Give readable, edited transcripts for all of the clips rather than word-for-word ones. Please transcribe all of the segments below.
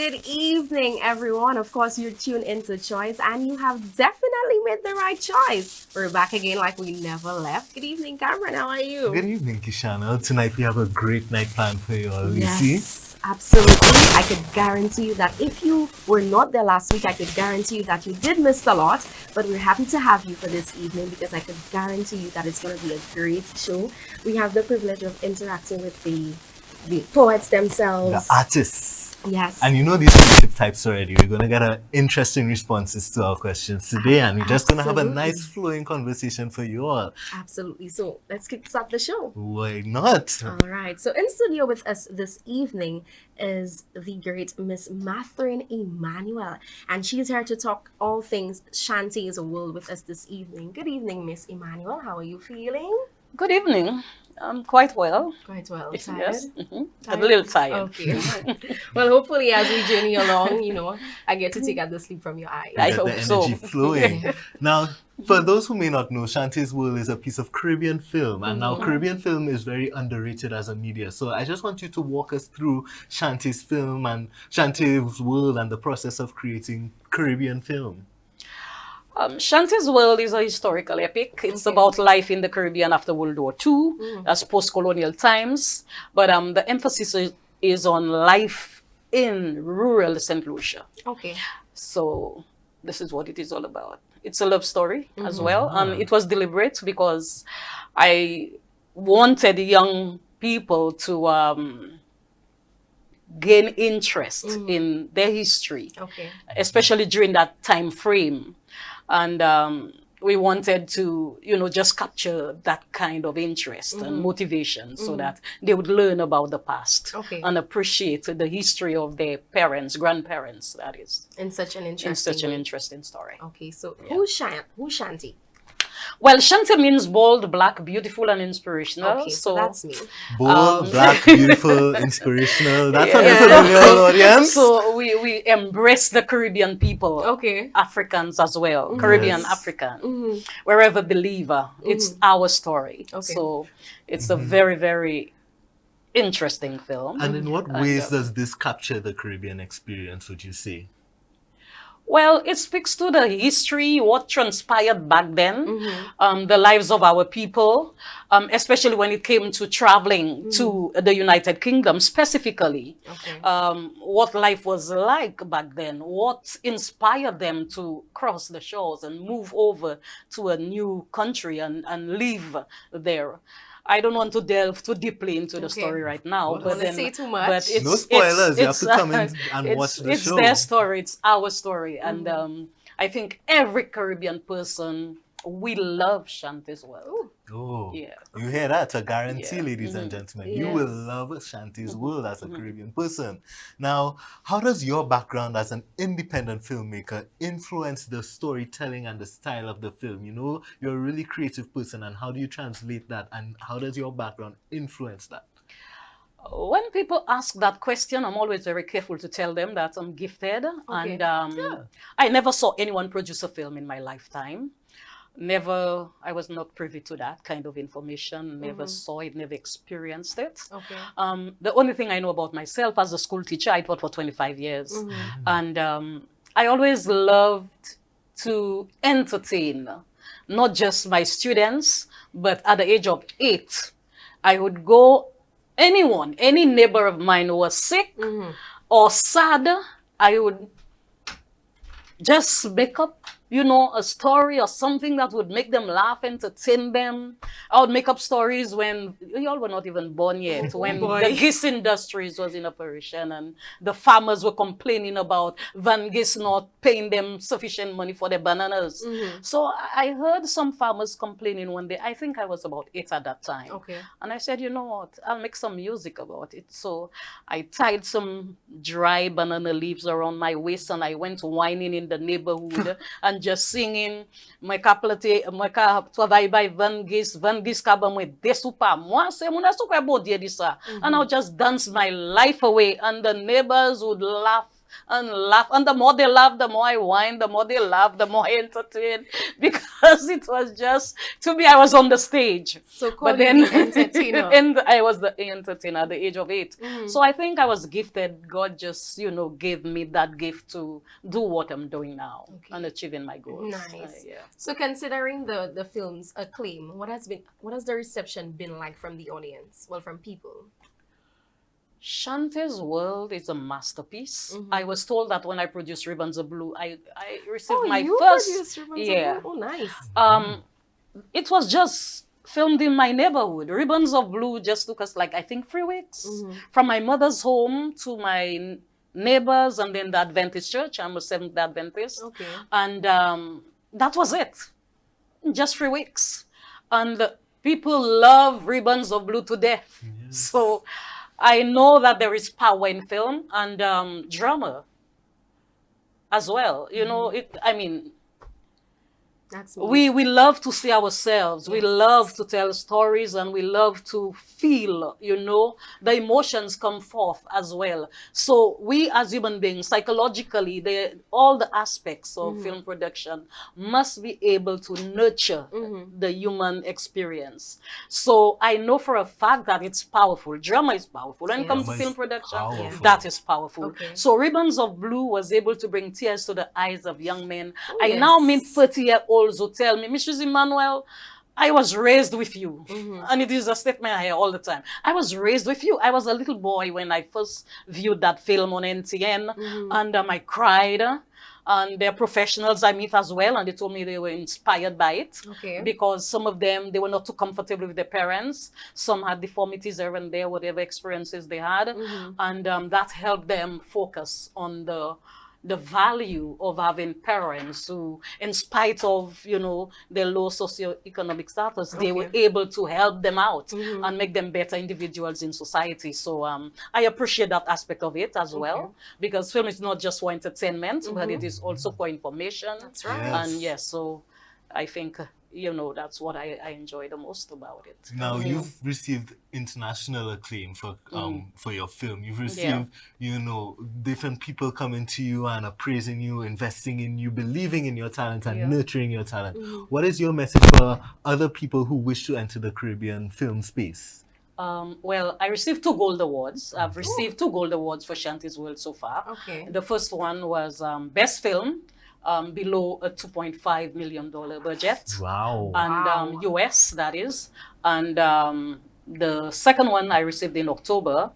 Good evening, everyone. Of course, you're tuned into Choice, and you have definitely made the right choice. We're back again like we never left. Good evening, Cameron. How are you? Good evening, Kishana. Tonight we have a great night planned for you all. You see? Yes, absolutely. I could guarantee you that if you were not there last week, I could guarantee you that you did miss a lot. But we're happy to have you for this evening because I could guarantee you that it's going to be a great show. We have the privilege of interacting with the poets The themselves. artists. Yes. And you know these creative types already. We're going to get interesting responses to our questions today, and we're just going to have a Absolutely. nice flowing conversation for you all. Absolutely. So let's kickstart the show. Why not? All right. So in studio with us this evening is the great Miss Mathryn Emmanuel, and she's here to talk all things Shanty's world with us this evening. Good evening, Miss Emmanuel. How are you feeling? Good evening. I'm quite well. Quite well. Yes. Tired? I'm a Tired? little tired. Okay. Well, hopefully, as we journey along, I get to take out the sleep from your eyes. I Get hope the so. energy flowing. Now, for those who may not know, Shanty's World is a piece of Caribbean film, and now Caribbean film is very underrated as a media. So I just want you to walk us through Shanty's film and Shanty's World and the process of creating Caribbean film. Shanty's World is a historical epic. It's about life in the Caribbean after World War II, as post-colonial times. But the emphasis is on life in rural St. Lucia. Okay. So this is what it is all about. It's a love story as well. And it was deliberate because I wanted young people to gain interest in their history, Okay. especially during that time frame. And we wanted to, just capture that kind of interest and motivation so that they would learn about the past Okay. and appreciate the history of their parents, grandparents, that is, In such an in interesting such an way. interesting story. Okay. So who's Shanty? Well, Shanty means bold, black, beautiful, and inspirational. Okay. So that's me. Bold, black, beautiful, inspirational. That's Yeah. a familiar audience. So we embrace the Caribbean people. Okay. Africans as well, Caribbean Yes. African, wherever believer. It's our story. Okay. So it's a very, very interesting film. And in what And, ways does this capture the Caribbean experience, would you say? Well, it speaks to the history, what transpired back then, the lives of our people, especially when it came to traveling to the United Kingdom specifically. Okay. What life was like back then, what inspired them to cross the shores and move over to a new country and live there. I don't want to delve too deeply into the Okay. story right now, Don't but wanna then, say too much. but it's, No spoilers, you have to come in and it's, watch the it's show. their story, it's our story, and I think every Caribbean person, we love Shanty's World. Oh, Yeah. you hear that? A guarantee, Yeah. ladies and gentlemen. You will Yes. love Shanty's World as a Caribbean person. Now, how does your background as an independent filmmaker influence the storytelling and the style of the film? You're a really creative person, and how do you translate that? And how does your background influence that? When people ask that question, I'm always very careful to tell them that I'm gifted, and I never saw anyone produce a film in my lifetime. Never, I was not privy to that kind of information, never saw it, never experienced it. Okay. The only thing I know about myself as a school teacher, I taught for 25 years. And I always loved to entertain, not just my students, but at the age of 8, I would go, any neighbor of mine who was sick or sad, I would just make up, a story or something that would make them laugh, entertain them. I would make up stories when y'all were not even born yet, when boy. the Gis Industries was in operation and the farmers were complaining about Van Gis not paying them sufficient money for their bananas. So I heard some farmers complaining one day. I think I was about 8 at that time. Okay. And I said, you know what, I'll make some music about it. So I tied some dry banana leaves around my waist and I went whining in the neighborhood and just singing. Mwen ka travay by Van Gis ka ba mwen desu pa. Mwen se mwen asu kwa bon Dieu di sa. And I'll just dance my life away and the neighbors would laugh and laugh. And the more they laugh, the more I whine, the more they laugh, the more I entertain. Because it was just, to me, I was on the stage. So But called then, the entertainer. and I was the entertainer at the age of 8. Mhm. So I think I was gifted. God just, gave me that gift to do what I'm doing now Okay. and achieving my goals. Nice. Yeah. So considering the film's acclaim, what has the reception been like from the audience? Well, from people. Shantae's World is a masterpiece. Mhm. I was told that when I produced Ribbons of Blue, I received Oh, my you first. produced Ribbons of Yeah. Blue? Oh, nice. It was just filmed in my neighborhood. Ribbons of Blue just took us, like, I think 3 weeks Mhm. from my mother's home to my neighbors, and then the Adventist church. I'm a Seventh-day Adventist. Okay. And that was it. Just 3 weeks. And people love Ribbons of Blue to death. Yes. So I know that there is power in film and drama as well. That's We love to see ourselves. We Yes. love to tell stories, and we love to feel, the emotions come forth as well. So we as human beings, psychologically, all the aspects of film production must be able to nurture the human experience. So I know for a fact that it's powerful. Drama is powerful. When it comes to Drama film is production, powerful. that is powerful. Okay. So Ribbons of Blue was able to bring tears to the eyes of young men. Oh, I yes. now meet 30-year-olds who tell me, Mrs. Emmanuel, I was raised with you. And it is a statement I hear all the time. I was raised with you. I was a little boy when I first viewed that film on NTN, and I cried. And they're professionals I meet as well, and they told me they were inspired by it. Okay. Because some of them, they were not too comfortable with their parents. Some had deformities here and there, whatever experiences they had. And that helped them focus on the value of having parents who, in spite of, their low socioeconomic status, they were able to help them out and make them better individuals in society. So I appreciate that aspect of it as well, because film is not just for entertainment, but it is also for information. That's right. Yes. And yes, so I think, that's what I enjoy the most about it. Now you've received international acclaim for your film. You've received, different people coming to you and appraising you, investing in you, believing in your talent and nurturing your talent. What is your message for other people who wish to enter the Caribbean film space? Well, I received 2 gold awards. I've received 2 gold awards for Shantae's World so far. Okay. The first one was Best Film, below a $2.5 million budget. Wow. And US, that is. And the second one I received in October.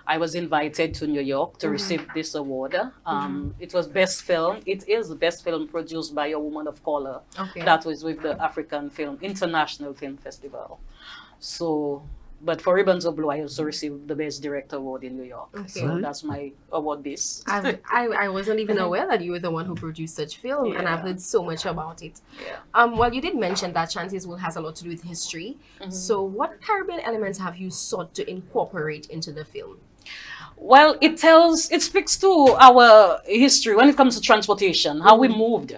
I was invited to New York to receive this award. It was Best Film. It is the best film produced by a woman of color. Okay. That was with the African International Film Festival. So, but for Ribbons of Blue, I also received the Best Director Award in New York. Okay. So that's my award list. I wasn't even aware that you were the one who produced such film, and I've heard so much about it. Yeah. Well, you did mention that Shantae's World has a lot to do with history. So what Caribbean elements have you sought to incorporate into the film? Well, it speaks to our history when it comes to transportation, how we moved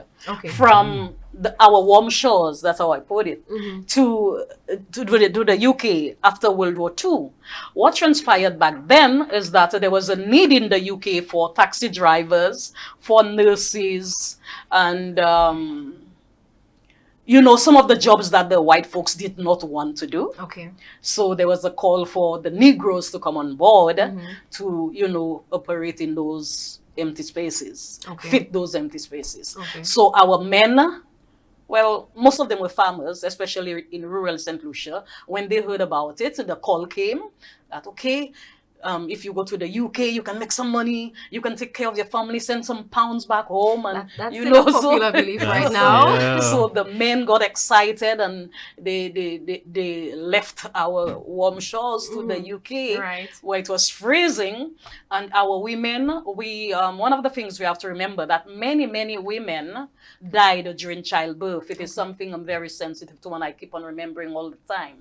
from our warm shores, that's how I put it, to the UK after World War II. What transpired back then is that there was a need in the UK for taxi drivers, for nurses, and some of the jobs that the white folks did not want to do. Okay. So there was a call for the Negroes to come on board to, operate in those empty spaces, fit those empty spaces. Okay. So our men, well, most of them were farmers, especially in rural St. Lucia. When they heard about it, the call came that, if you go to the UK, you can make some money, you can take care of your family, send some pounds back home, and That's still a popular belief right now. Yeah. So the men got excited and they left our warm shores to the UK, Right. where it was freezing, and our women, we one of the things we have to remember that many women died during childbirth. It is something I'm very sensitive to and I keep on remembering all the time.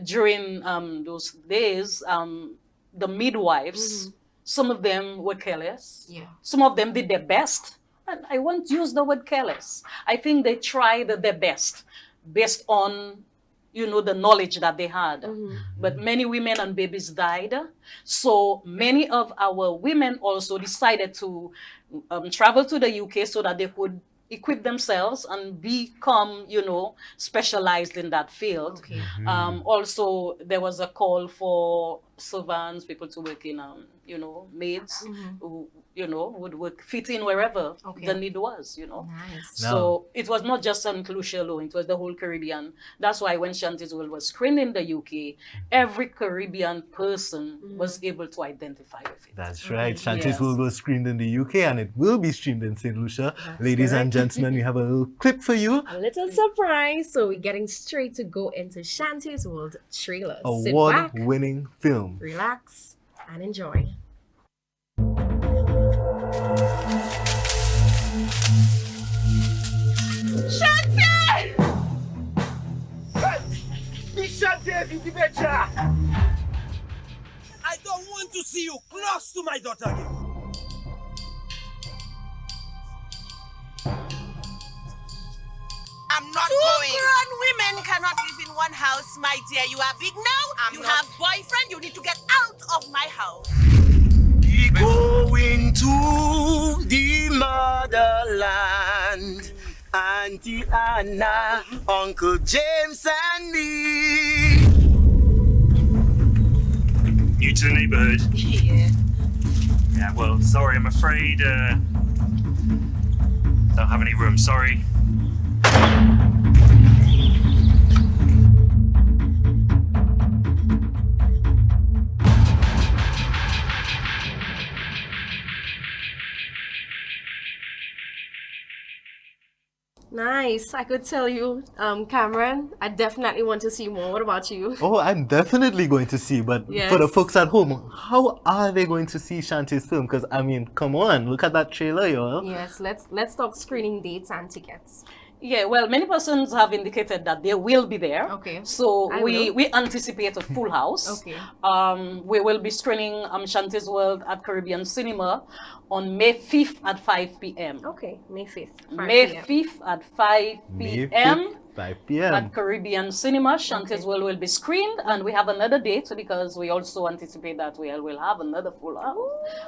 During those days, the midwives, some of them were careless. Yeah. Some of them did their best. And I won't use the word careless. I think they tried their best based on, the knowledge that they had. But many women and babies died. So many of our women also decided to travel to the UK so that they could equip themselves and become, specialized in that field. Okay. Also, there was a call for servants, people to work in, maids who, would fit in wherever the need was, Nice. So it was not just St. Lucia alone, it was the whole Caribbean. That's why when Shanties World was screened in the UK, every Caribbean person was able to identify with it. That's right. Shanties Yes. World was screened in the UK and it will be streamed in St. Lucia. That's Ladies and correct. gentlemen, we have a little clip for you. A little surprise. So we're getting straight to go into Shanties World trailer. Sit back, Award-winning film. relax, and enjoy. I don't want to see you close to my daughter again. I'm not going. Two grown women cannot live in one house, my dear. You are big now. You have boyfriend. You need to get out of my house. We going to the motherland. Auntie Anna, Uncle James and me. New to the neighbourhood? Yeah. Yeah, well, sorry, I'm afraid, don't have any room, sorry. Nice. I could tell you, Cameron, I definitely want to see more. What about you? Oh, I'm definitely going to see, but Yes. for the folks at home, how are they going to see Shanti's film? Because, I mean, come on, look at that trailer, y'all. Yes, let's talk screening dates and tickets. Yeah, well, many persons have indicated that they will be there. Okay. So I we will. anticipate a full house. Okay. We will be screening Shanties World at Caribbean Cinema on May 5th at 5 p.m. Okay, May 5th. 5 May p.m. 5th at 5 May p.m. 5th, 5 p.m. at Caribbean Cinema. Shanties World will be screened, and we have another date because we also anticipate that we will have another full house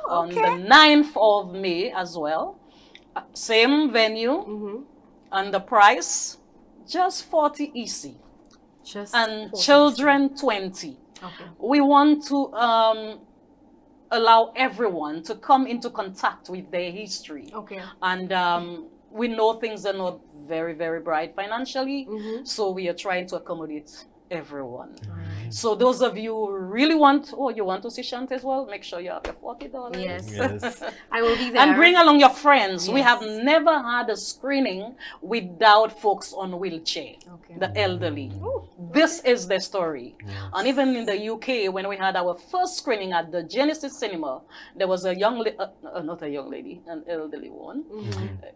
on okay. the 9th of May as well. Same venue, and the price, just 40 easy, Just and 40. children 20. Okay. We want to allow everyone to come into contact with their history. Okay. And we know things are not very, very bright financially, so we are trying to accommodate everyone. So those of you who really want, you want to see Shanti as well, make sure you have your $40. Yes. Yes. I will be there. And bring along your friends. We Yes. have never had a screening without folks on wheelchair, Okay. the elderly. This is the story. And even in the UK, when we had our first screening at the Genesis Cinema, there was a not a young lady, an elderly one,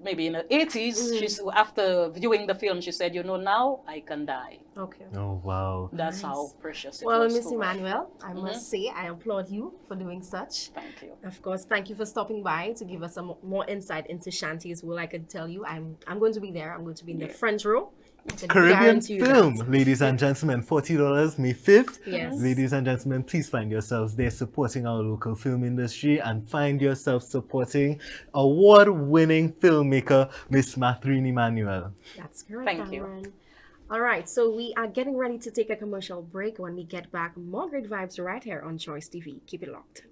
maybe in her 80s. She's, after viewing the film, she said, now I can die. Okay. Oh, wow. That's how precious it Well, was. Miss to her. Emmanuel, I must say I applaud you for doing such. Thank you. Of course, thank you for stopping by to give us some more insight into Shanti's World. I can tell you, I'm going to be there. I'm going to be in the front row. I can Caribbean guarantee you film, that. ladies and gentlemen, $40, May 5th. Yes. Ladies and gentlemen, please find yourselves there supporting our local film industry and find yourself supporting award-winning filmmaker, Miss Mathrini Manuel. That's correct. Thank you. Cameron. All right, so we are getting ready to take a commercial break. When we get back, more great vibes right here on Choice TV. Keep it locked.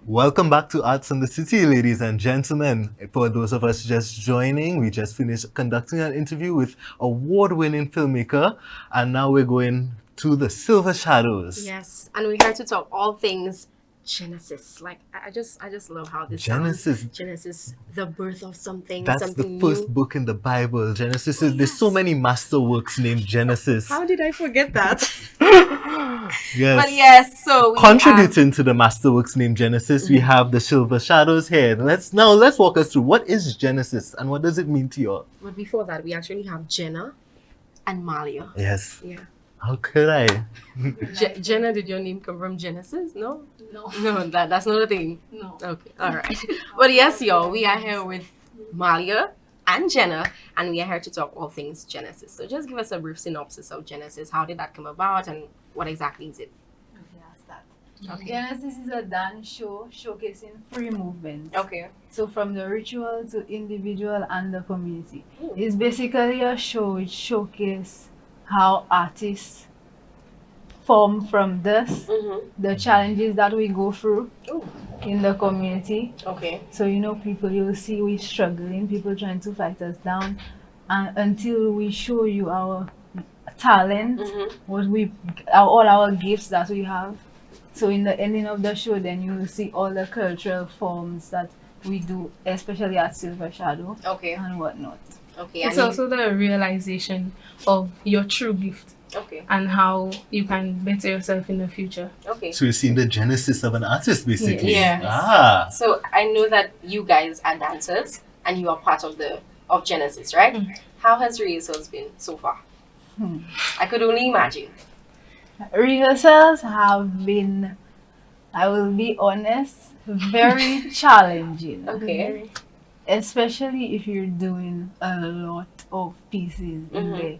Welcome back to Arts in the City, ladies and gentlemen. For those of us just joining, we just finished conducting an interview with award-winning filmmaker, and now we're going to the Silver Shadows. Yes, and we're here to talk all things Genesis. Like I just love how this Genesis. sounds. Genesis, the birth of something, That's something the first new. book in the Bible. Genesis is there's so many masterworks named Genesis. How did I forget that? Yes. But yes, so we Contributing to the masterworks named Genesis, we have the Silver Shadows here. Let's walk us through what is Genesis and what does it mean to you all? but before that, we actually have Jenna and Malia. Yes. Yeah. How could I? Jenna, did your name come from Genesis? No? No. No, that's not a thing. No. Okay, all right. But yes, y'all, we are here with Malia and Jenna, and we are here to talk all things Genesis. So just give us a brief synopsis of Genesis. How did that come about, and what exactly is it? Okay, I'll start. Okay. Genesis is a dance show showcasing free movement. Okay. So from the ritual to individual and the community. Ooh. It's basically a show which showcases how artists form from this, Mm-hmm. the challenges that we go through Ooh. in the community. Okay. So people you'll see we struggling, people trying to fight us down, and until we show you our talent, Mm-hmm. all our gifts that we have. So in the ending of the show, then you will see all the cultural forms that we do, especially at Silver Shadow Okay. and whatnot. Okay. It's and also the realization of your true gift okay. and how you can better yourself in the future. Okay. So we've seen the genesis of an artist, basically. Yes. Ah. So I know that you guys are dancers and you are part of Genesis, right? How has rehearsals been so far? I could only imagine. Rehearsals have been, I will be honest, very challenging. Okay. Especially if you're doing a lot of pieces in Mhm. there.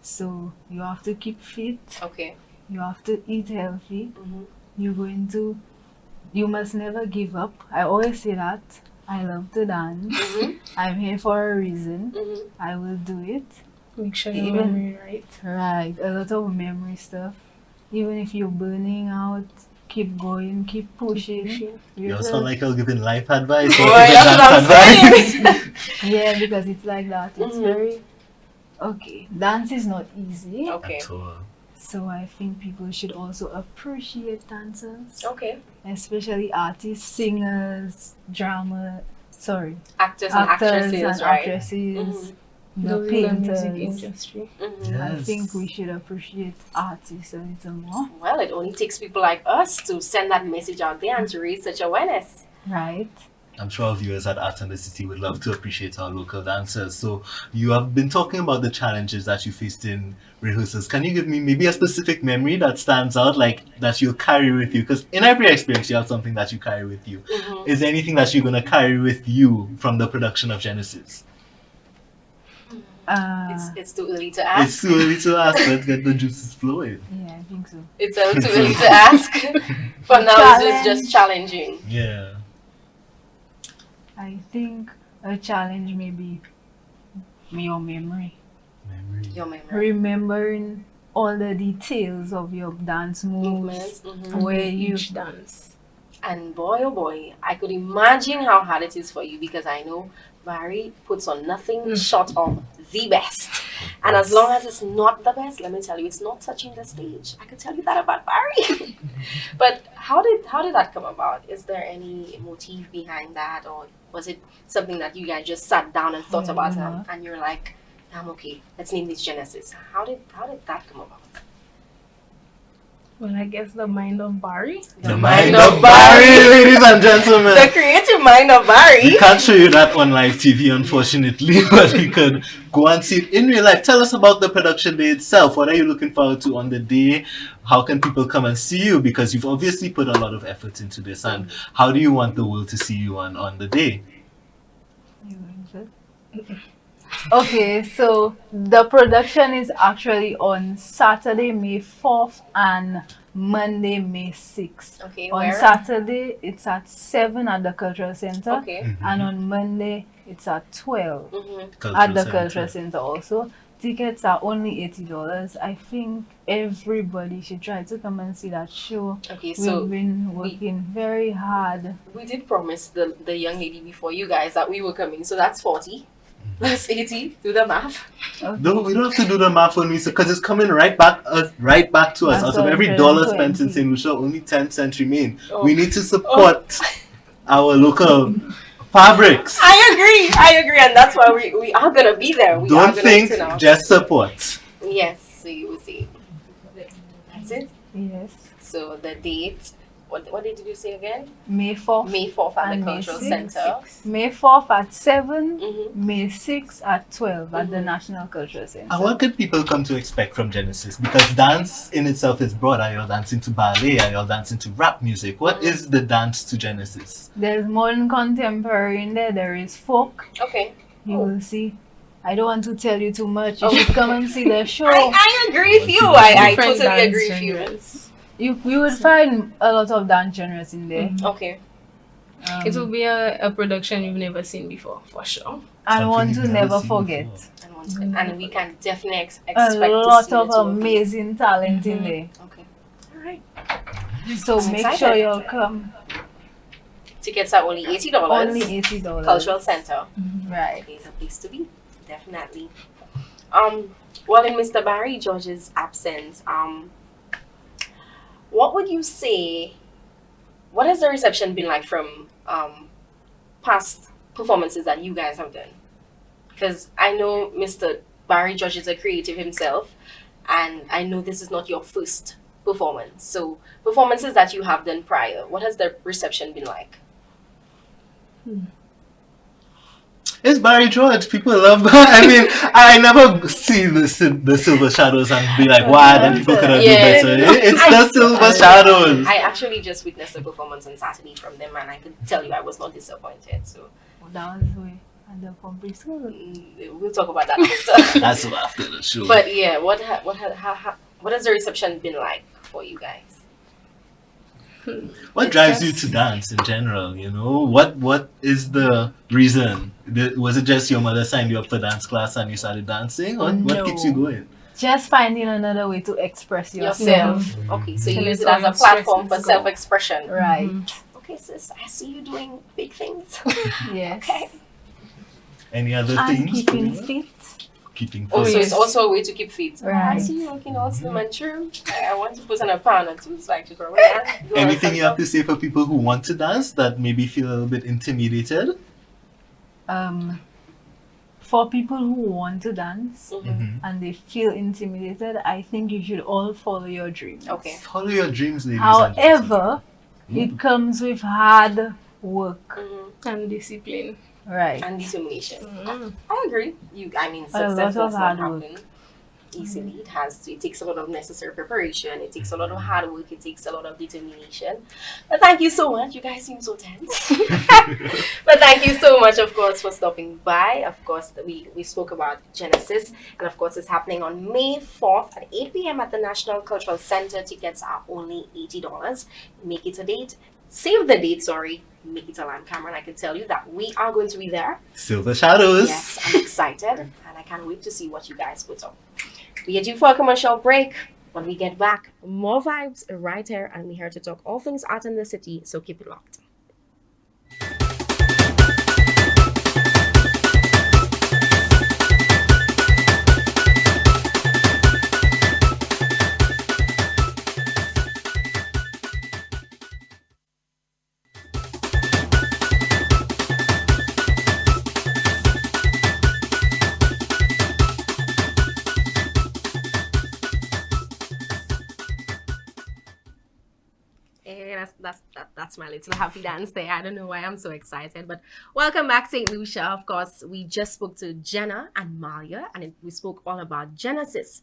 So you have to keep fit, Okay. you have to eat healthy, Mm-hmm. you must never give up. I always say that. I love to dance. Mm-hmm. I'm here for a reason. Mm-hmm. I will do it. Make sure your Even- memory right. Right, a lot of memory stuff. Even if you're burning out, keep going, keep pushing. You all sound like you're giving life advice. Boy, or giving that's what dance I'm advice. Yeah, because it's like that. It's Mhm. very okay. Dance is not easy. Okay. At all. So I think people should also appreciate dancers, Okay. especially artists, singers, Actors and actresses, right? actresses, The the real music painters. industry. Mhm. I Yes. think we should appreciate artists a little more, Well, it only takes people like us to send that message out there and to raise such awareness. right? I'm sure our viewers at Art and the City would love to appreciate our local dancers. So you have been talking about the challenges that you faced in rehearsals. Can you give me maybe a specific memory that stands out, like that you'll carry with you? Because in every experience you have something that you carry with you. Mhm. Is there anything that you're going to carry with you from the production of Genesis? It's too early to ask. It's too early to ask. Let's get the juices flowing. Yeah, I think so. It's too early to ask. For now, it's just challenging. Yeah. I think a challenge may be your memory. Memory. Your memory. Remembering all the details of your dance moves, Movements. Mhm. where you Each dance. And boy, oh boy, I could imagine how hard it is for you because I know Barry puts on nothing short of the best. And as long as it's not the best, let me tell you, it's not touching the stage. I can tell you that about Barry. But how did that come about? Is there any motive behind that, or was it something that you guys just sat down and thought about and you're like, I'm okay, let's name this Genesis? How did that come about? Well, I guess the mind of Barry. The mind of Barry, ladies and gentlemen. The creative mind of Barry. We can't show you that on live TV, unfortunately, but we could go and see it in real life. Tell us about the production day itself. What are you looking forward to on the day? How can people come and see you? Because you've obviously put a lot of effort into this. And how do you want the world to see you on the day? Okay, so the production is actually on Saturday, May 4th and Monday, May 6th. Okay, On where? Saturday, it's at 7 at the Cultural Center. Okay. And on Monday, it's at 12 Mm-hmm. at the Cultural Center also. Tickets are only $80. I think everybody should try to come and see that show. Okay, so We've been working very hard. we did promise the young lady before you guys that we were coming, so that's 40. plus 80. Do the math. No, we don't have to do the math when we say, because it's coming right back to us. That's Out of every dollar spent in 120. St. Lucia, only 10 cents remain. We need to support our local fabrics. I agree, and that's why we are gonna be there. We are Don't gonna think, turn out. just support. Yes, so you will see. That's it. Yes. So the date. What date did you say again? May 4th. May 4th at the And May Cultural 6th. Center. May 4th at 7. Mm-hmm. May 6th at 12 at the National Cultural Center. And what can people come to expect from Genesis? Because dance in itself is broad. Are you dancing to ballet? Are you dancing to rap music? What is the dance to Genesis? There's modern contemporary in there. There is folk. Okay. You will see. I don't want to tell you too much. You should come and see the show. I agree with you. I Different totally dance agree with you. genres. You will find a lot of dance genres in there. Okay. It will be a production you've never seen before, for sure. And one Something to you've never never seen forget. before. And we can definitely expect A lot to see the of two of you. amazing talent in there. Okay. All right. So I'm make excited. sure you'll come. Tickets are only $80. Only $80. Cultural Center. Right. It's a place to be. Definitely. Well, in Mr. Barry George's absence, what would you say? What has the reception been like from past performances that you guys have done? Because I know Mr. Barry George is a creative himself, and I know this is not your first performance. So, performances that you have done prior, what has the reception been like? It's Barry George. People love. I mean, I never see the Silver Shadows and be like, "Why then people could have Yeah. do better." It's the Silver Shadows. I actually just witnessed a performance on Saturday from them, and I could tell you I was not disappointed. So, That was way. And the Pompe School. we'll talk about that later. That's after the show. But yeah, what has the reception been like for you guys? What drives you to dance in general? You know, what is the reason? Was it just your mother signed you up for dance class and you started dancing? What keeps you No. going? Just finding another way to express yourself. Okay, so you And use it's it as a all stress platform for is self-expression. Right. Okay, sis, I see you doing big things. Yes. Okay. Any other And things? keeping going on? fit. Keeping Oh, fit. so it's also a way to keep fit. I Right. see you looking all slim and true. I want to put on a pound or two so I can go Anything you have to say for people who want to dance that maybe feel a little bit intimidated? For people who want to dance Mhm. and they feel intimidated, I think you should all follow your dreams. Okay. Follow your dreams, ladies and gentlemen. However, it comes with hard work. And discipline. Right. And determination. I agree. I mean, A success lot of does not hard happen easily. It takes a lot of necessary preparation. It takes a lot of hard work. It takes a lot of determination. But thank you so much. You guys seem so tense. But thank you so much, of course, for stopping by. Of course, we spoke about Genesis. And of course, it's happening on May 4th at 8 p.m. at the National Cultural Center. Tickets are only $80. Make it a date. Save the date, sorry. Make it a live camera, and I can tell you that we are going to be there. Silver Shadows. Yes, I'm excited, and I can't wait to see what you guys put on. We are due for a commercial break. When we get back, more vibes right here, and we're here to talk all things art in the city, so keep it locked. That's my little happy dance there. I don't know why I'm so excited, but welcome back, St. Lucia. Of course, we just spoke to Jenna and Malia, and we spoke all about Genesis.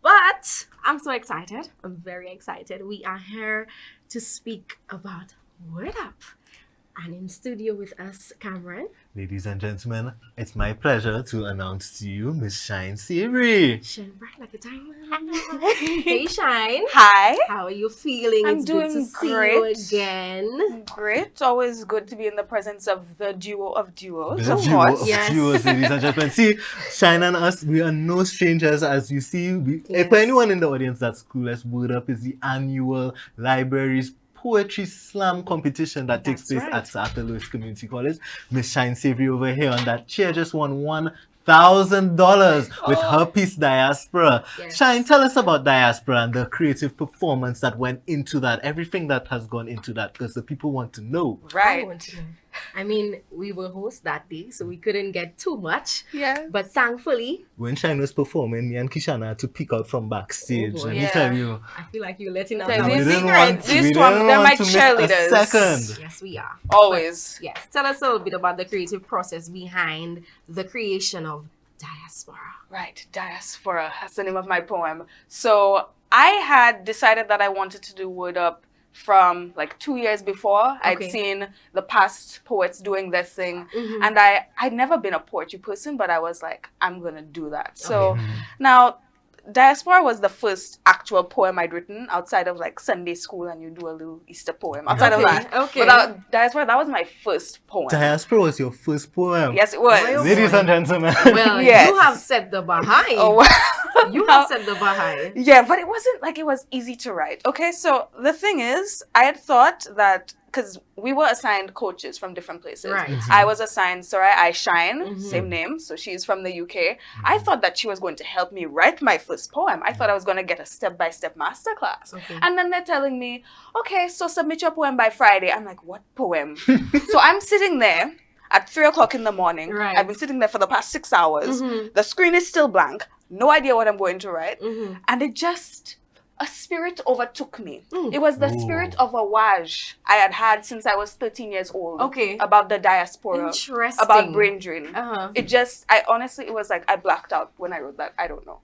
But I'm so excited. I'm very excited. We are here to speak about Word Up. And in studio with us, Cameron. Ladies and gentlemen, it's my pleasure to announce to you Miss Shine Savory. Shine bright like a diamond. Hey, Shine. Hi. How are you feeling? I'm It's doing good to see great. you again. Great. It's always good to be in the presence of the duo of duos, The of duo course. of Yes. duos, ladies and gentlemen. See, Shine and us, we are no strangers, as you see. Yes. For anyone in the audience that's clueless, Word Up is the annual library's poetry slam competition that takes That's place right. at Arthur Lewis Community College. Miss Shine Savory over here on that chair just won $1,000 with her piece Diaspora. Yes. Shine, tell us about Diaspora and the creative performance that went into that, everything that has gone into that, because the people want to know. I Right. want to know. I mean, we were hosts that day, so we couldn't get too much. Yeah. But thankfully, When Shine was performing, me and Kishana had to peek out from backstage. Oh, boy. Let me Yeah. tell you. I feel like you're letting us Tell out. me We didn't secret. want, This we didn't one, they're want my to miss cheerleaders. a second. Yes, we are. Always. Yes. Tell us a little bit about the creative process behind the creation of Diaspora. Right, Diaspora. That's the name of my poem. So I had decided that I wanted to do Word Up from like 2 years before. Okay. I'd seen the past poets doing their thing. Mhm. And I'd never been a poetry person, but I was like, I'm going to do that. So now, Diaspora was the first actual poem I'd written outside of like Sunday school, and you do a little Easter poem. Outside of Okay, that. okay. But Diaspora, that was my first poem. Diaspora was your first poem. Yes, it was. Well, Ladies and gentlemen. Well, Yes. you have set the behind. Oh, well. You have set the behind. Yeah, but it wasn't like it was easy to write. Okay, so the thing is, I had thought that because we were assigned coaches from different places. Right. I was assigned Soraya I Shine, Mhm. same name, so she's from the UK. I thought that she was going to help me write my first poem. I thought I was going to get a step-by-step masterclass. Okay. And then they're telling me, okay, so submit your poem by Friday. I'm like, what poem? So I'm sitting there at 3 o'clock in the morning. Right. I've been sitting there for the past 6 hours. Mhm. The screen is still blank. No idea what I'm going to write. Mhm. And it just, a spirit overtook me. Mm. It was the Ooh. spirit of a waj I had since I was 13 years old. Okay. About the diaspora. Interesting. About brain drain. Uh-huh. It just, I honestly, it was like I blacked out when I wrote that. I don't know.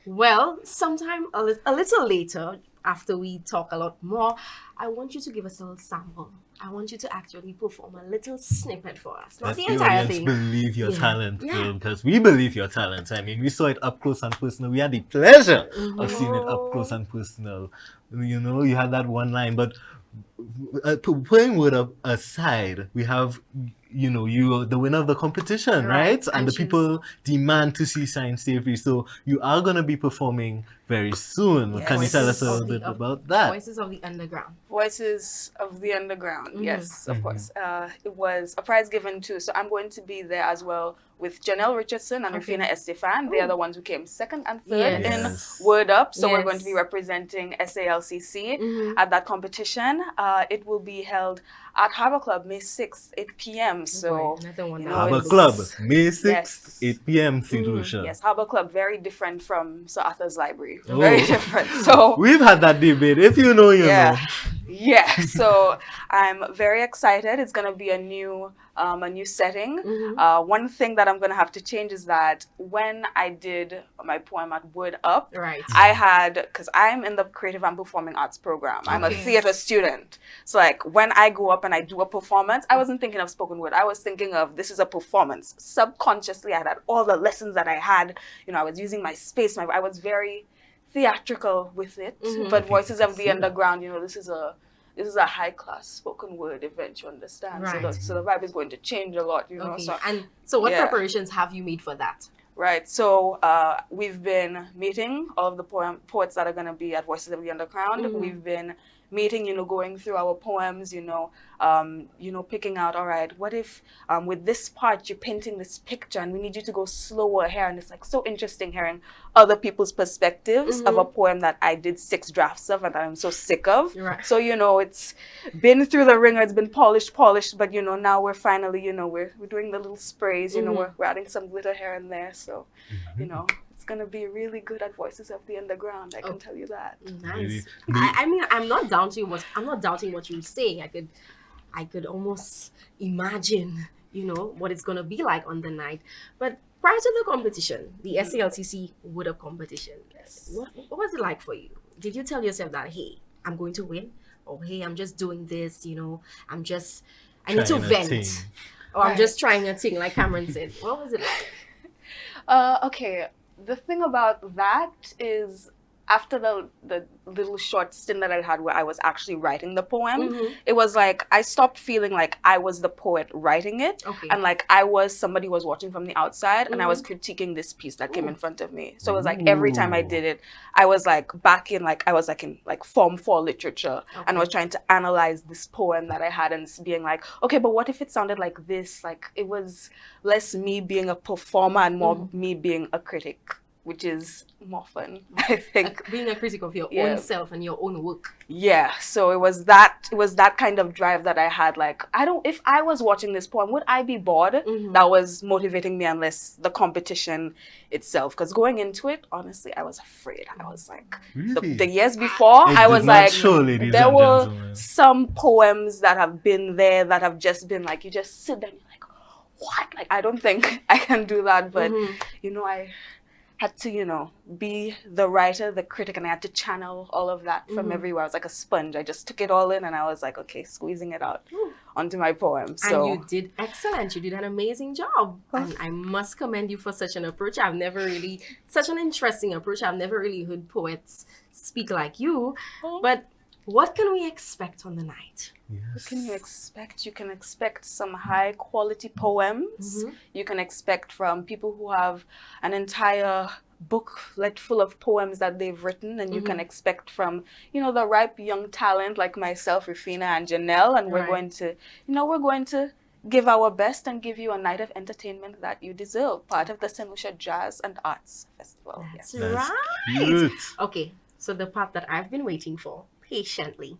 Well, sometime a little later, after we talk a lot more, I want you to give us a little sample. I want you to actually perform a little snippet for us. Not Let the the entire audience thing. believe your Yeah. talent, Yeah. because we believe your talent. I mean, we saw it up close and personal. We had the pleasure of seeing it up close and personal. You know, you had that one line, but putting Word Up aside, we have, you know, you are the winner of the competition, Right, right? And and the she's- people demand to see Shine Savory. So you are going to be performing very soon. Yes. Can you tell us a Voices little of bit the- about that? Voices of the Underground. Voices of the Underground. Mhm. Yes, of course. It was a prize given too. So I'm going to be there as well with Janelle Richardson and Okay. Rufina Estefan. They are the ones who came second and third Yes. in Word Up. So we're going to Yes. be representing SALCC Mhm. at that competition. It will be held at Harbor Club May 6th, 8 p.m. So Boy, another one. you that know, Harbor was- Club, May 6th, Yes. 8 p.m. St. Lucia. yes, Harbor Club, very different from Sir Arthur's Library. Oh. Very different. So We've had that debate. If you know, you yeah. know. Yeah, so I'm very excited. It's gonna be a new setting. Mhm. One thing that I'm gonna have to change is that when I did my poem at Word Up, Right. I had, because I'm in the Creative and Performing Arts program. I'm a Okay. theater student. So like when I go up and I do a performance, I wasn't thinking of spoken word. I was thinking of this is a performance. Subconsciously, I had all the lessons that I had. You know, I was using my space. I was very theatrical with it. Mhm. But Voices of see the that. Underground, you know, this is a high class spoken word event. You understand? Right. So the vibe is going to change a lot. You know. Okay. So And so, what yeah. preparations have you made for that? right. So we've been meeting all of the poets that are going to be at Voices of the Underground. Mhm. We've been meeting, you know, going through our poems, picking out, all right, what if with this part you're painting this picture and we need you to go slower here, and it's like so interesting hearing other people's perspectives of a poem that I did 6 drafts of and that I'm so sick of. Right. So, you know, it's been through the ringer, it's been polished, but, you know, now we're finally, you know, we're doing the little sprays, you know, we're adding some glitter here and there. So, you know, it's going to be really good at Voices of the Underground. I can tell you that. Nice. Really? I mean, I'm not doubting what you're saying. I could almost imagine, you know, what it's gonna be like on the night. But prior to the competition, the SALCC Word Up competition, Yes. what was it like for you? Did you tell yourself that, hey, I'm going to win, or hey, I'm just doing this, you know, I need to Trying a vent, thing. or I'm Right. just trying a thing, like Cameron said. What was it like? Okay, the thing about that is after the little short stint that I had where I was actually writing the poem, it was like I stopped feeling like I was the poet writing it, and like I was somebody who was watching from the outside, and I was critiquing this piece that came in front of me. So it was like every time I did it, I was like back in like I was like in like Form 4 literature, and I was trying to analyze this poem that I had and being like, okay, but what if it sounded like this? Like it was less me being a performer and more me being a critic, which is more fun, I think. Being a critic of your own self and your own work. Yeah, so it was that kind of drive that I had. Like, if I was watching this poem, would I be bored? That was motivating me, unless the competition itself. Because going into it, honestly, I was afraid. I was like, the years before, I was like, there were some poems that have been there that have just been like, you just sit there and you're like, what? Like, I don't think I can do that. But, you know, I had to, you know, be the writer, the critic, and I had to channel all of that from everywhere. I was like a sponge. I just took it all in and I was like, okay, squeezing it out onto my poem. So. And you did excellent. You did an amazing job. And I must commend you for such an approach. Such an interesting approach. I've never really heard poets speak like you. But what can we expect on the night? What can you expect? You can expect some high quality poems. You can expect from people who have an entire booklet full of poems that they've written, and you can expect from, you know, the ripe young talent like myself, Rufina and Janelle, and we're going to give our best and give you a night of entertainment that you deserve. Part of the St. Lucia Jazz and Arts Festival. That's right. Okay, so the part that I've been waiting for patiently.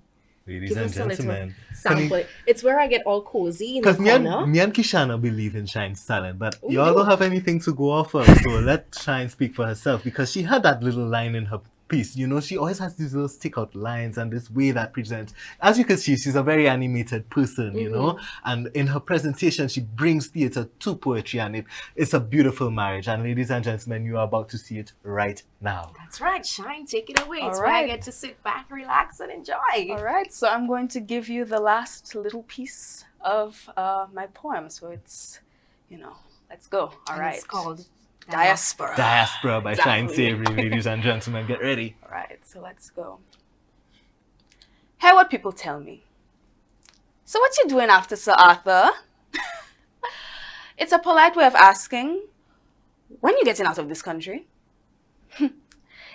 Ladies and gentlemen, sample. It's where I get all cozy in the because corner. me and Kishana believe in Shine's talent, but y'all don't have anything to go off of, so let Shine speak for herself, because she had that little line in her piece, you know, she always has these little stick out lines and this way that presents, as you can see, she's a very animated person, you know, and in her presentation she brings theater to poetry, and it's a beautiful marriage. And ladies and gentlemen, you are about to see it right now. That's right, Shine, take it away. It's where I get to sit back, relax, and enjoy. All right, so I'm going to give you the last little piece of my poem. So it's, you know, let's go. All right. It's called Diaspora. Diaspora by Shine Savory, ladies and gentlemen, get ready. All right, so let's go. Hear what people tell me. So what you doing after Sir Arthur? It's a polite way of asking, when you getting out of this country?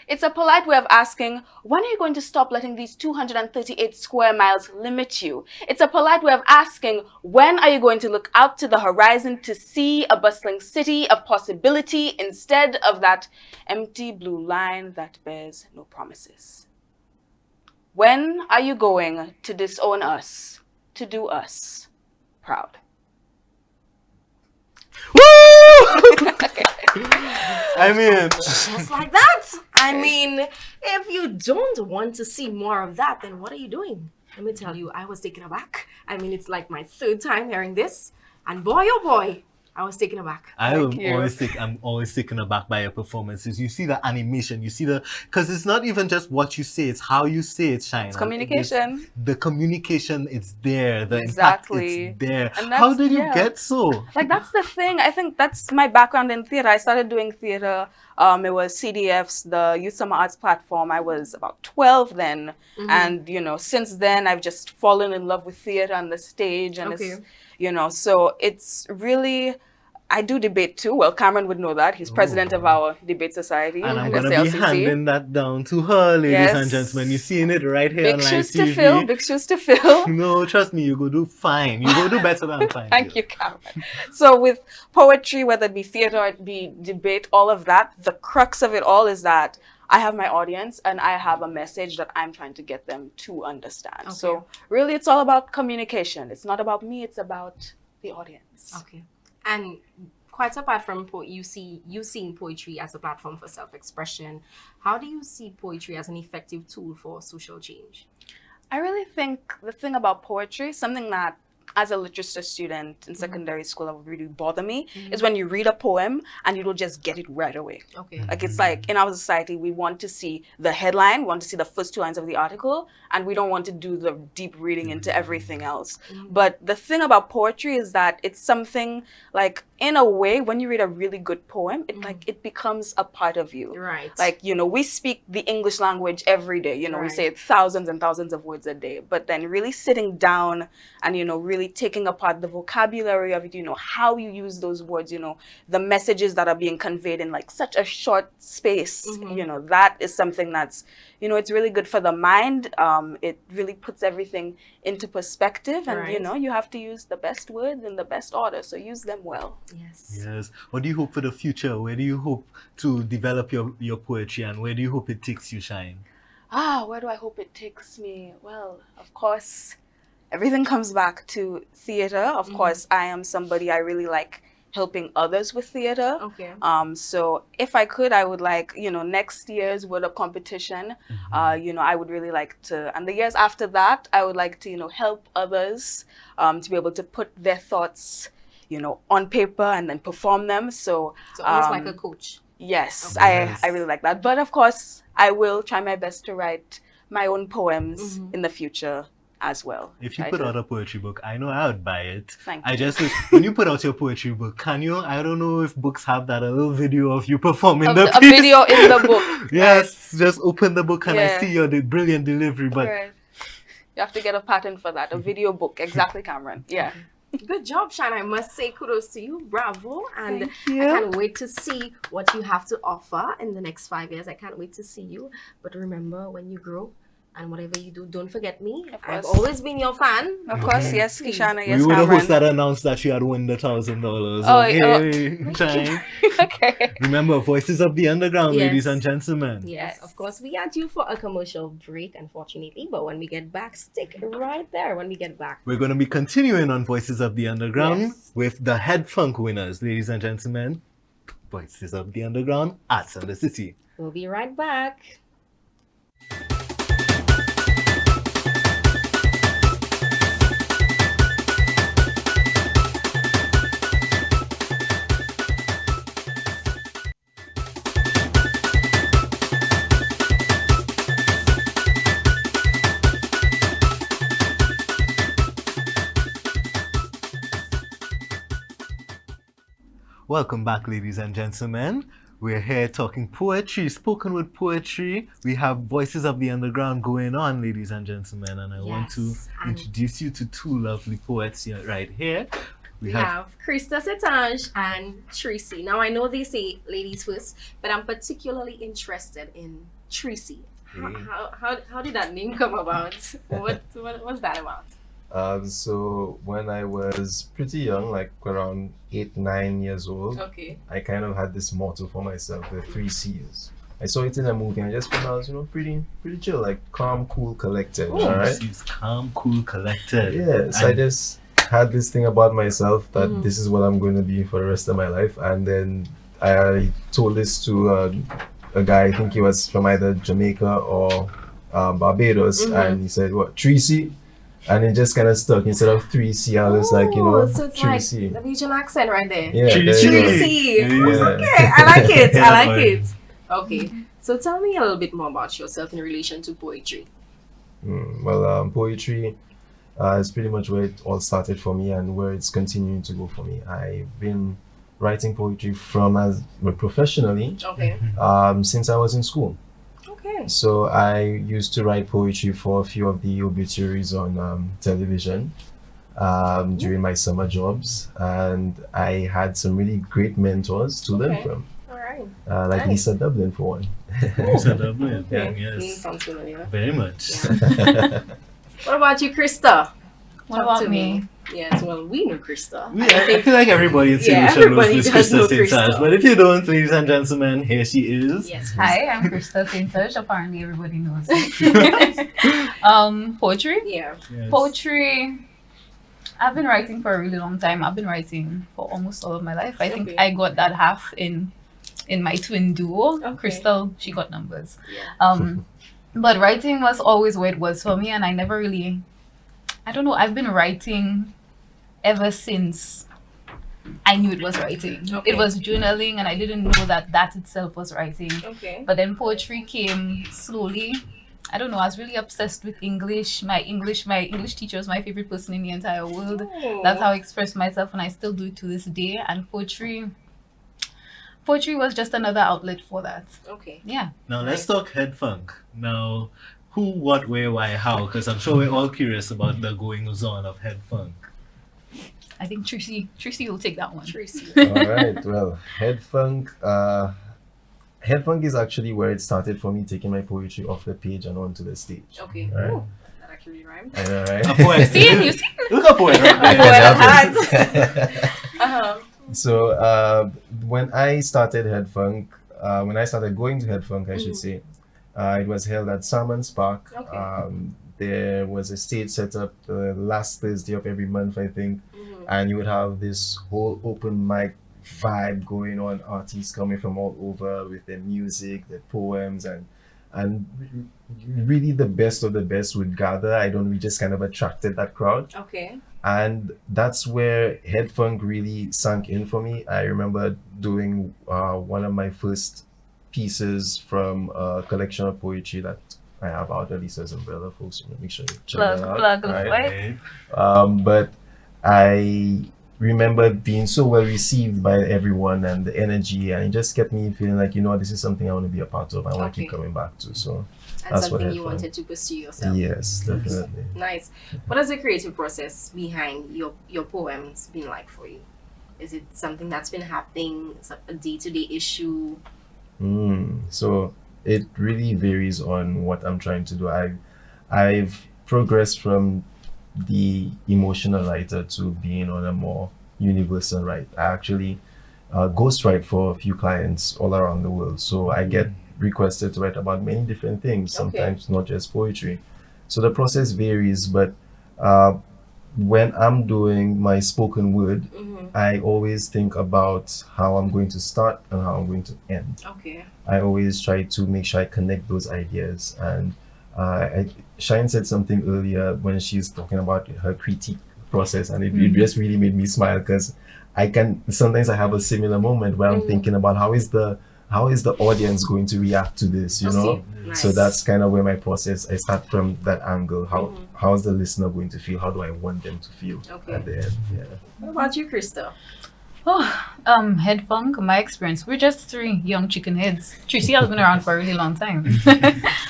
It's a polite way of asking, when are you going to stop letting these 238 square miles limit you? It's a polite way of asking, when are you going to look out to the horizon to see a bustling city of possibility instead of that empty blue line that bears no promises? When are you going to disown us, to do us proud? I mean, just like that. I mean, if you don't want to see more of that, then what are you doing? Let me tell you, I was taken aback. I mean, it's like my third time hearing this, and boy, oh boy, I was taken aback. I'm always taken aback by your performances. You see the animation, because it's not even just what you say, it's how you say it, Shine. It's communication. The communication, it's there. The exactly. impact, it's there. How did you get so? Like, that's the thing. I think that's my background in theater. I started doing theater. It was CDF's, the Youth Summer Arts Platform. I was about 12 then. And, you know, since then, I've just fallen in love with theater and the stage. And it's, you know, so it's really, I do debate too. Well, Cameron would know that. He's president of our debate society. And I'm going to be handing that down to her, ladies and gentlemen. You're seeing it right here on live TV. Big shoes to fill. No, trust me, you go do fine. You go do better than fine. Thank you, Cameron. So with poetry, whether it be theater or it be debate, all of that, the crux of it all is that I have my audience and I have a message that I'm trying to get them to understand. So really, it's all about communication. It's not about me, it's about the audience. Okay. And quite apart from you seeing poetry as a platform for self-expression, how do you see poetry as an effective tool for social change? I really think the thing about poetry, something that as a literature student in secondary school, that would really bother me is when you read a poem and you don't just get it right away. Okay. Like, it's like in our society, we want to see the headline, we want to see the first 2 lines of the article, and we don't want to do the deep reading into everything else. But the thing about poetry is that it's something like, in a way, when you read a really good poem, it becomes a part of you. Right. Like, we speak the English language every day. We Right. say thousands and thousands of words a day. But then really sitting down and, really taking apart the vocabulary of it, how you use those words, the messages that are being conveyed in like such a short space, that is something that's, it's really good for the mind. It really puts everything into perspective, and, Right. you have to use the best words in the best order. So use them well. Yes. Yes. What do you hope for the future? Where do you hope to develop your poetry, and where do you hope it takes you, Shine? Where do I hope it takes me? Well, of course, everything comes back to theater. Of course, I am somebody, I really like helping others with theater. Okay. So if I could, I would like, next year's Word Up competition, I would really like to, and the years after that, I would like to, help others to be able to put their thoughts, on paper and then perform them. So almost like a coach. yes, Okay. I really like that. But of course, I will try my best to write my own poems in the future as well. If you Try put to- out a poetry book, I know I would buy it. Thank I you. just when you put out your poetry book, can you? I don't know if books have that, a little video of you performing a the a piece. video in the book. Yes, just open the book and I Yeah. see your brilliant delivery. But Right. You have to get a patent for that, a video book. Exactly, Cameron. Yeah. Good job, Shine. I must say kudos to you. Bravo. And Thank you. I can't wait to see what you have to offer in the next 5 years. I can't wait to see you. But remember, when you grow and whatever you do, don't forget me. Of I've course. always been your fan. Of course, yes, Kishana, yes, we were the host Cameron. that announced that she had won the $1,000. Oh, Hey, Shine. Okay. Remember, Voices of the Underground, Yes. ladies and gentlemen. Yes, of course. We are due for a commercial break, unfortunately. But when we get back, stick right there when we get back. We're going to be continuing on Voices of the Underground Yes. with the Head Funk winners, ladies and gentlemen. Voices of the Underground, Arts of the City. We'll be right back. Welcome back, ladies and gentlemen. We're here talking poetry, spoken word poetry. We have Voices of the Underground going on, ladies and gentlemen, and I want to Yes, and- introduce you to two lovely poets here, right here. We have Krista Setange and Tracy. Now, I know they say ladies first, but I'm particularly interested in Tracy. Hey. How did that name come about? What was that about? So when I was pretty young, like around 8, 9 years old, Okay. I kind of had this motto for myself, the 3 C's. I saw it in a movie and I just found I was, pretty chill, like calm, cool, collected. Oh, all right. she's calm, cool, collected. Yes, I And just had this thing about myself that Mhm. this is what I'm going to be for the rest of my life. And then I told this to a guy, I think he was from either Jamaica or Barbados, Mhm. and he said, "What, 3C?" And it just kind of stuck. Instead of 3C, I was like, so it's like 3C. the Norwegian accent right there. Yeah, there you Tracy. go. Tracy. Yeah. Okay, I like it. I like Yeah, it. Okay, so tell me a little bit more about yourself in relation to poetry. Well, poetry is pretty much where it all started for me and where it's continuing to go for me. I've been writing poetry professionally Okay. since I was in school. Okay. So I used to write poetry for a few of the obituaries on television during my summer jobs, and I had some really great mentors to learn Okay. from, All right. like Nice. Lisa Dublin for one. Lisa Dublin, Okay. yes. Name sounds familiar. Very much. Yeah. What about you, Krista? What Talk about to me? Yes, well, we know Krista. I feel like everybody in Yeah, St. Lucia knows everybody Miss does know Krista St. Sarge, Krista. but if you don't, ladies and gentlemen, here she is. Yes. Hi, I'm Krista St. Sarge. Apparently, everybody knows me. Poetry. Yeah. Yes. Poetry. I've been writing for a really long time. I've been writing for almost all of my life. I think Okay. I got that half in my twin duo. Okay. Crystal, she got numbers. Yeah. But writing was always where it was for me, and I never really. I don't know. I've been writing ever since I knew it was writing. Okay. It was journaling, and I didn't know that that itself was writing. Okay. But then poetry came slowly. I don't know, I was really obsessed with English. My English teacher was my favorite person in the entire world. Oh. That's how I express myself, and I still do it to this day. And poetry was just another outlet for that. Okay. Yeah. Now let's talk head funk. Now, who, what, where, why, how? Because I'm sure we're all curious about the goings on of head funk. I think Tracy will take that one. Tracy. All right. Well, head funk. Head funk is actually where it started for me, taking my poetry off the page and onto the stage. Okay. Right. Ooh, that actually rhymed. I know, right? A poet. You see? Look a poet. Uh-huh. So when I started head funk, when I started going to head funk, I should say, it was held at Salmons Park. Okay. There was a stage set up the last Thursday of every month, I think, and you would have this whole open mic vibe going on, artists coming from all over with their music, their poems, and really the best of the best would gather. We just kind of attracted that crowd. Okay. And that's where head funk really sunk in for me. I remember doing one of my first pieces from a collection of poetry that I have out, Elisa's Umbrella, folks. Make sure you check that out. Plug, right? right? But I remember being so well received by everyone and the energy, and it just kept me feeling like, this is something I want to be a part of. I want to keep coming back to. So And that's what something head you funk. wanted to pursue yourself. Yes, definitely. Nice. What has the creative process behind your poems been like for you? Is it something that's been happening, a day-to-day issue? So it really varies on what I'm trying to do. I've progressed from the emotional writer to being on a more universal write. I actually ghostwrite for a few clients all around the world. So I get requested to write about many different things, sometimes not just poetry. So the process varies, but when I'm doing my spoken word, I always think about how I'm going to start and how I'm going to end. Okay. I always try to make sure I connect those ideas. And Shine said something earlier when she's talking about her critique process, and it just really made me smile, because sometimes I have a similar moment where I'm thinking about how is the audience going to react to this, you know? Nice. So that's kind of where my process, I start from that angle. How is the listener going to feel? How do I want them to feel at the end? Yeah. What about you, Krista? Head funk, my experience, we're just three young chicken heads. Tracy has been around for a really long time.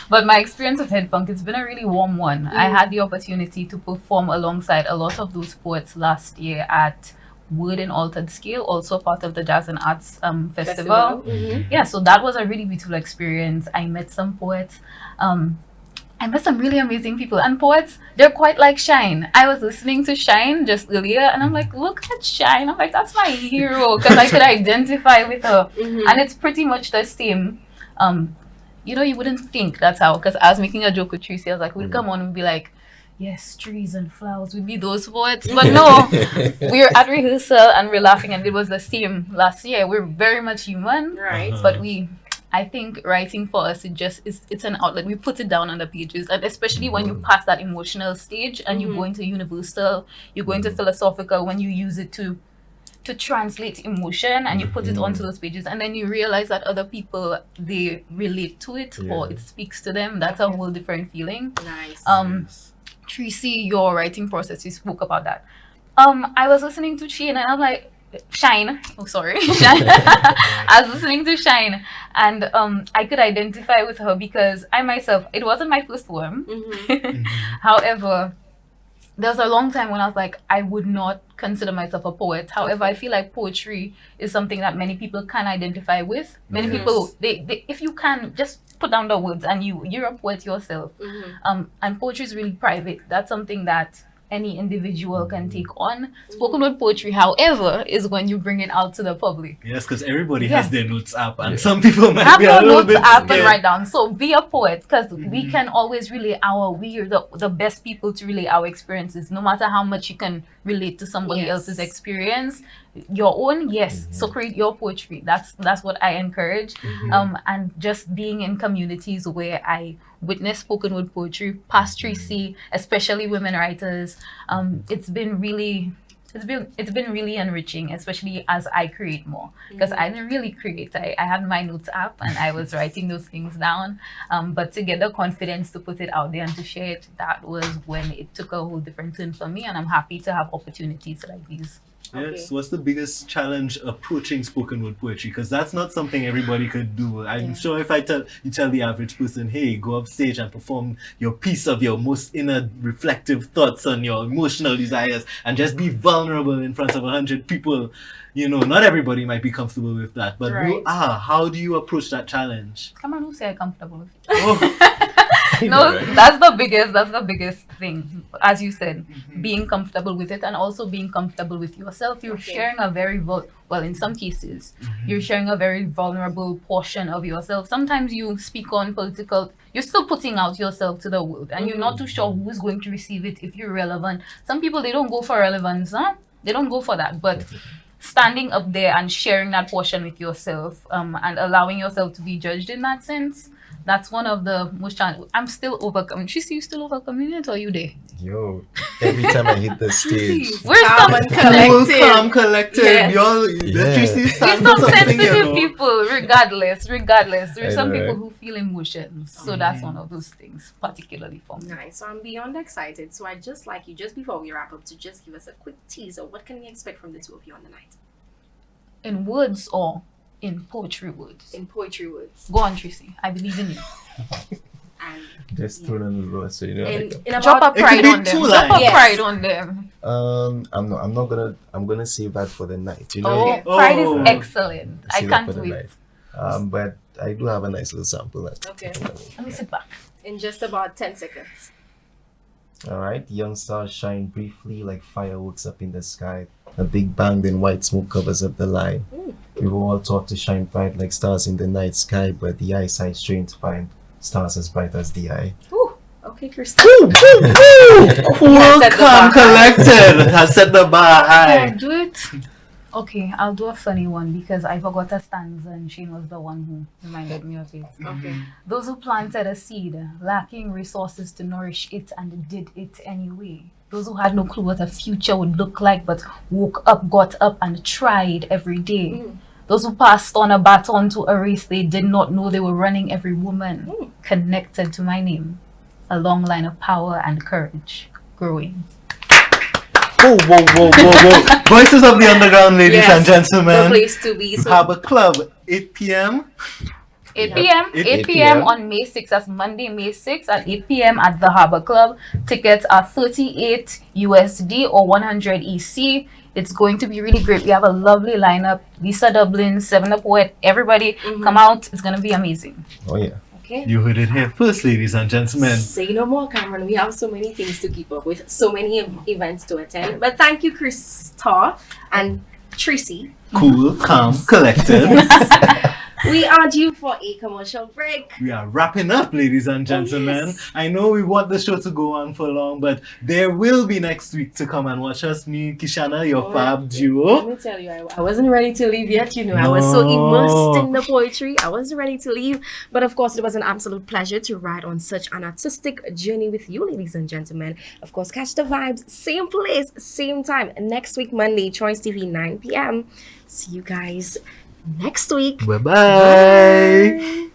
But my experience with head funk, it's been a really warm one. I had the opportunity to perform alongside a lot of those poets last year at Word and Altered Scale, also part of the Jazz and Arts Festival. Yeah, so that was a really beautiful experience. I met some poets. I met some really amazing people, and poets, they're quite like Shine. I was listening to Shine just earlier, and I'm like, look at Shine. I'm like, that's my hero, because I could identify with her. And it's pretty much the same. You wouldn't think that's how, because I was making a joke with Tracy. I was like, we'd come on and be like, yes, trees and flowers would be those poets. But no, we're at rehearsal and we're laughing, and it was the same last year. We're very much human, Right. but I think writing for us, it's an outlet. We put it down on the pages, and especially when you pass that emotional stage and you go into universal, you go into philosophical, when you use it to translate emotion and you put it onto those pages, and then you realize that other people, they relate to it or it speaks to them. That's a whole different feeling. Nice. Tracy, your writing process, you spoke about that. I was listening to Shane, and I'm like, Shine. Oh, sorry. Shine. I was listening to Shine, and I could identify with her because I myself, it wasn't my first poem. However, there was a long time when I was like, I would not consider myself a poet. However, I feel like poetry is something that many people can identify with. Many people, they if you can just put down the words and you're a poet yourself. And poetry is really private. That's something that any individual can take on. Spoken word poetry, however, is when you bring it out to the public. Yes, because everybody has their notes app, and some people might have be a your little notes bit app and scared. write down. So be a poet, because we can always relay we're the best people to relay our experiences, no matter how much you can relate to somebody else's experience. Your own, yes. So create your poetry. That's what I encourage. And just being in communities where I witness spoken word poetry, past Tracy, especially women writers, it's been really it's been really enriching, especially as I create more, because I didn't really create. I had my notes app and I was writing those things down, but to get the confidence to put it out there and to share it, that was when it took a whole different turn for me, and I'm happy to have opportunities like these. Yes. What's the biggest challenge approaching spoken word poetry? Because that's not something everybody could do. I'm sure if I tell the average person, hey, go up stage and perform your piece of your most inner reflective thoughts on your emotional desires and just be vulnerable in front of 100 people, you know, not everybody might be comfortable with that. But you are. How do you approach that challenge? Come on, who say I'm comfortable with it? Oh. No, that's the biggest thing, as you said, being comfortable with it, and also being comfortable with yourself. You're sharing a very in some cases you're sharing a very vulnerable portion of yourself. Sometimes you speak on political, you're still putting out yourself to the world, and you're not too sure who's going to receive it, if you're relevant. Some people, they don't go for relevance, they don't go for that, but standing up there and sharing that portion with yourself, and allowing yourself to be judged in that sense, that's one of the most challenging. I'm still overcoming. Tracy, you still overcoming it, or are you there? Yo, every time I hit the stage, we're calm, collected. Yes. Tracy's We're some sensitive people, regardless. There's some people who feel emotions. So that's one of those things, particularly for me. Nice. So I'm beyond excited. So I'd just like you, just before we wrap up, to just give us a quick teaser. What can we expect from the two of you on the night? In words or in poetry words? In poetry words. Go on, Tracy. I believe in you. And just thrown on the road, so you know. Drop a pride on them. Drop a pride on them. I'm gonna save that for the night. You know. Pride is excellent. I can't wait. But I do have a nice little sample. Okay. Let me sit back. In just about 10 seconds. All right, young stars shine briefly like fireworks up in the sky. A big bang, then white smoke covers up the line. We were all taught to shine bright like stars in the night sky, but the eyesight's trained to find stars as bright as the eye. Okay, Kristen. Cool, calm, collected. Has set the bar high. Do it. Okay, I'll do a funny one because I forgot a stanza and Shane was the one who reminded me of it. Okay. Those who planted a seed, lacking resources to nourish it, and did it anyway. Those who had no clue what a future would look like, but woke up, got up, and tried every day. Those who passed on a baton to a race they did not know they were running. Every woman connected to my name. A long line of power and courage growing. Whoa. Voices of the Underground, ladies and gentlemen. The place to be. So Harbour Club, 8 p.m. 8 p.m. on May 6th. That's Monday, May 6th at 8 p.m. at the Harbour Club. Tickets are $38 USD or 100 EC. It's going to be really great. We have a lovely lineup. Lisa Dublin, 7up Poet, everybody come out. It's going to be amazing. Oh, yeah. Okay. You heard it here first, ladies and gentlemen. Say no more, Cameron. We have so many things to keep up with, so many events to attend. But thank you, Krista and Tracy. Cool, calm, collected. We are due for a commercial break. We are wrapping up, ladies and gentlemen. Yes. I know we want the show to go on for long, but there will be next week to come and watch us. Me, Kishana, your fab duo. Let me tell you, I wasn't ready to leave yet. You know, I was so immersed in the poetry. I wasn't ready to leave. But of course, it was an absolute pleasure to ride on such an artistic journey with you, ladies and gentlemen. Of course, catch the vibes. Same place, same time. Next week, Monday, Choice TV, 9 p.m. See you guys next week. Bye-bye.